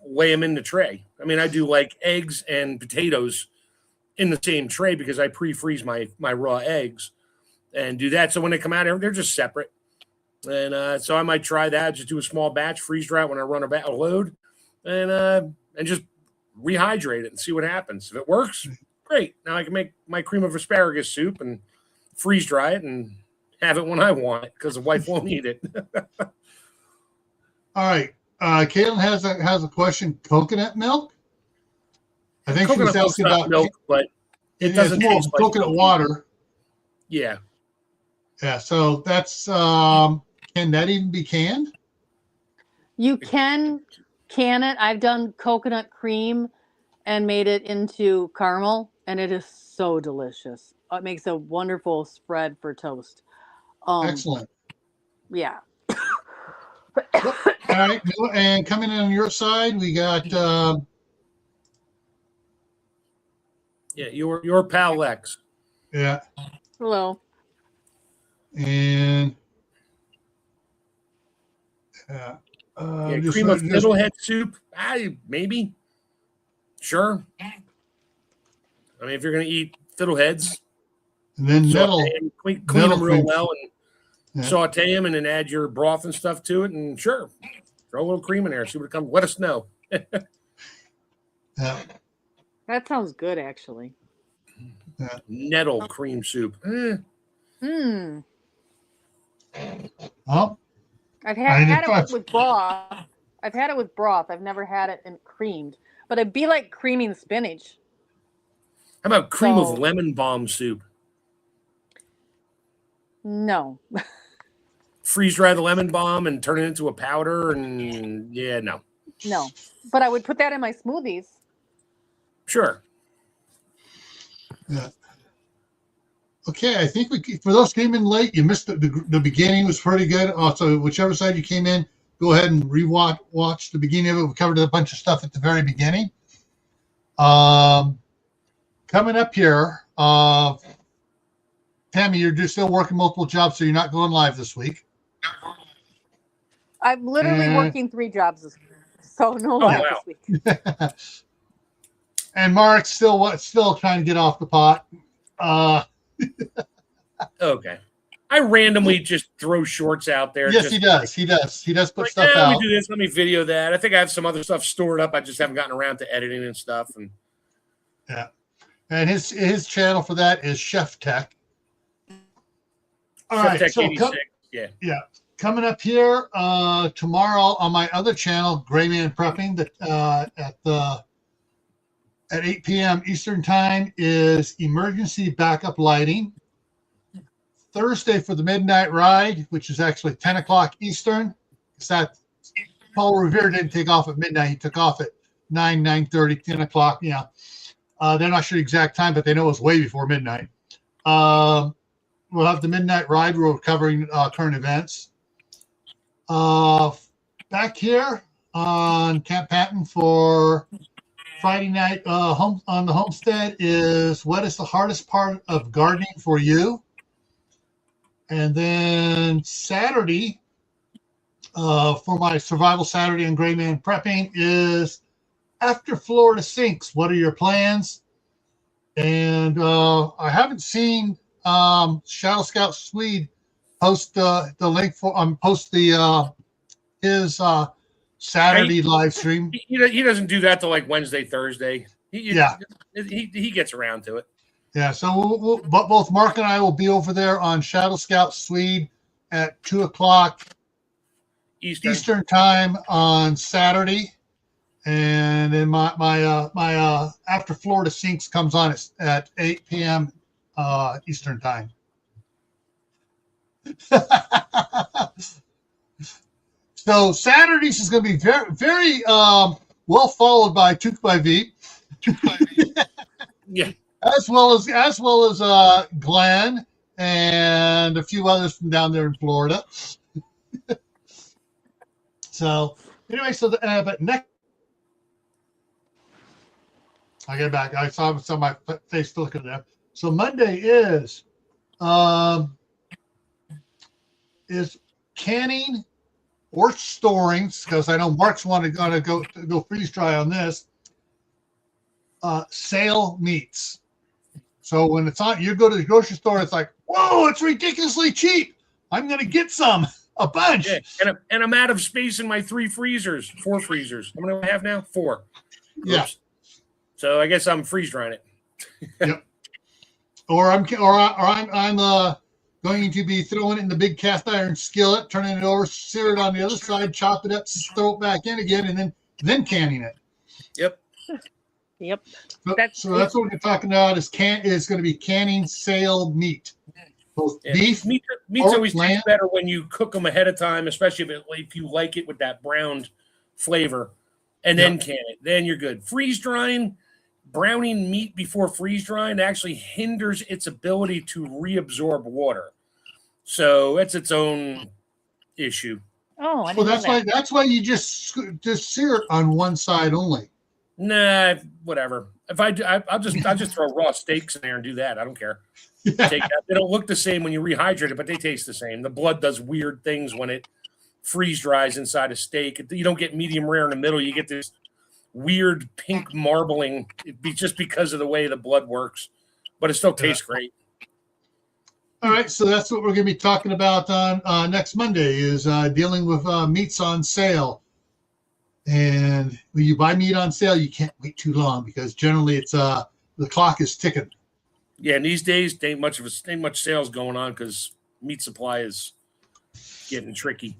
lay them in the tray. I mean, I do like eggs and potatoes in the same tray because I pre-freeze my raw eggs and do that. So when they come out, they're just separate. And so I might try that. Just do a small batch, freeze dry it when I run a load, and just rehydrate it and see what happens. If it works, great. Now I can make my cream of asparagus soup and freeze dry it and have it when I want it because the wife won't eat it. All right. Caitlin has a question. Coconut milk? I think coconut she was asking about milk, but it doesn't taste like coconut water. Yeah. Yeah. So that's can that even be canned? You can can it. I've done coconut cream and made it into caramel, and it is so delicious. It makes a wonderful spread for toast. Excellent. Yeah. All right. And coming in on your side, we got your pal Lex. Yeah. Hello. And cream of fiddlehead soup. Maybe. Sure. I mean, if you're going to eat fiddleheads, and then clean them real well and saute them, and then add your broth and stuff to it, and sure, throw a little cream in there. See what it comes. Let us know. Yeah. That sounds good, actually. Yeah. Nettle cream soup. Oh, I've had it with broth. I've had it with broth. I've never had it in creamed, but it'd be like creaming spinach. How about cream of lemon balm soup? No. Freeze dry the lemon balm and turn it into a powder, and no. No, but I would put that in my smoothies. Sure. Yeah. Okay, I think for those who came in late, you missed the beginning. Was pretty good. Also, whichever side you came in, go ahead and watch the beginning of it. We covered a bunch of stuff at the very beginning. Coming up here, Tammy, you're just still working multiple jobs, so you're not going live this week. I'm literally working 3 jobs this week, so no live this week. And Mark's still trying to get off the pot. Okay. I randomly just throw shorts out there. Yes, he does. He does put stuff out. Let me do this. Let me video that. I think I have some other stuff stored up. I just haven't gotten around to editing and stuff. And yeah. And his channel for that is Chef Tech. All right. Tech So 86. Yeah. Coming up here tomorrow on my other channel, Gray Man Prepping, at 8 p.m. Eastern Time is emergency backup lighting. Thursday for the midnight ride, which is actually 10 o'clock Eastern. Paul Revere didn't take off at midnight. He took off at 9:30, 10 o'clock. Yeah. They're not sure the exact time, but they know it's way before midnight. We'll have the midnight ride. We're covering current events. Back here on Camp Patton for Friday night on the homestead is what is the hardest part of gardening for you? And then Saturday for my Survival Saturday on Gray Man Prepping is after Florida sinks, what are your plans? And I haven't seen Shadow Scout Swede post the link for post the his Saturday live stream. He doesn't do that till like Wednesday, Thursday. Yeah. He gets around to it. Yeah, so but both Mark and I will be over there on Shadow Scout Swede at 2:00 Eastern time on Saturday, and then my After Florida Sinks comes on at 8 p.m. Eastern time. So Saturdays is going to be very very well followed by Took by V. Yeah. As well as Glenn and a few others from down there in Florida. So anyway, but next, I get back. I saw my face looking there. So Monday is canning or storing, because I know Mark's gonna go freeze dry on this. Sale meats. So when it's on, you go to the grocery store, it's like, whoa, it's ridiculously cheap. I'm going to get a bunch. Yeah, and I'm out of space in my 4 freezers. How many do I have now? 4. Yeah. Oops. So I guess I'm freeze drying it. Yep. Or I'm going to be throwing it in the big cast iron skillet, turning it over, sear it on the other side, chop it up, throw it back in again, and then canning it. Yep. Yep. So that's what we're talking about is going to be canning sale meat. Both beef, meat's always tastes better when you cook them ahead of time, especially if you like it with that browned flavor, and then can it. Then you're good. Freeze drying, browning meat before freeze drying actually hinders its ability to reabsorb water. So that's its own issue. Oh, I didn't know that's why you just sear it on one side only. Nah, whatever. I'll just throw raw steaks in there and do that. I don't care. Yeah. Take that. They don't look the same when you rehydrate it, but they taste the same. The blood does weird things when it freeze dries inside a steak. You don't get medium rare in the middle. You get this weird pink marbling just because of the way the blood works, but it still tastes great. All right, so that's what we're going to be talking about on next Monday is dealing with meats on sale. And when you buy meat on sale, you can't wait too long because generally it's the clock is ticking. Yeah, and these days ain't much sales going on because meat supply is getting tricky.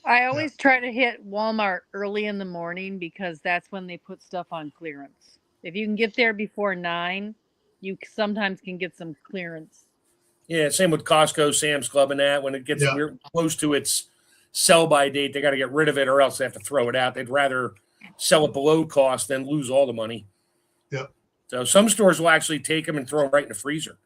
I always try to hit Walmart early in the morning because that's when they put stuff on clearance. If you can get there before 9, you sometimes can get some clearance. Yeah, same with Costco, Sam's Club, and that. When it gets close to its sell-by date, they got to get rid of it or else they have to throw it out. They'd rather sell it below cost than lose all the money. Yep. So some stores will actually take them and throw them right in the freezer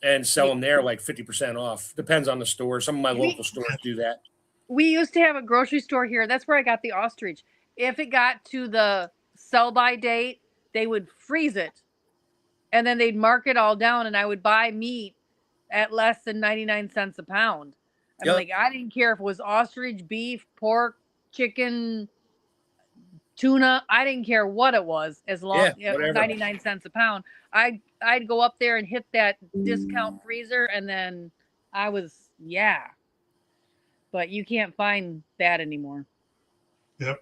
and sell them there like 50% off. Depends on the store. Some of my local stores do that. We used to have a grocery store here. That's where I got the ostrich. If it got to the sell-by date, they would freeze it. And then they'd mark it all down, and I would buy meat at less than 99 cents a pound. I'm like, I didn't care if it was ostrich, beef, pork, chicken, tuna. I didn't care what it was as long as it was 99 cents a pound. I'd go up there and hit that discount freezer, and then I was, But you can't find that anymore. Yep.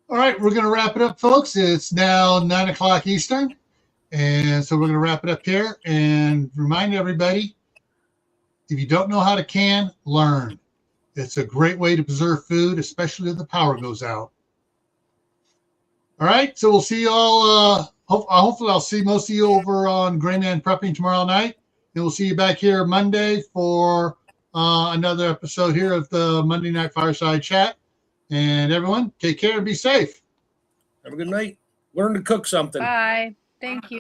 All right, we're going to wrap it up, folks. It's now 9 o'clock Eastern. And so we're going to wrap it up here and remind everybody, if you don't know how to can, learn. It's a great way to preserve food, especially if the power goes out. All right, so we'll see you all. Hopefully, I'll see most of you over on Grain Man Prepping tomorrow night. And we'll see you back here Monday for another episode here of the Monday Night Fireside Chat. And everyone, take care and be safe. Have a good night. Learn to cook something. Bye. Thank you.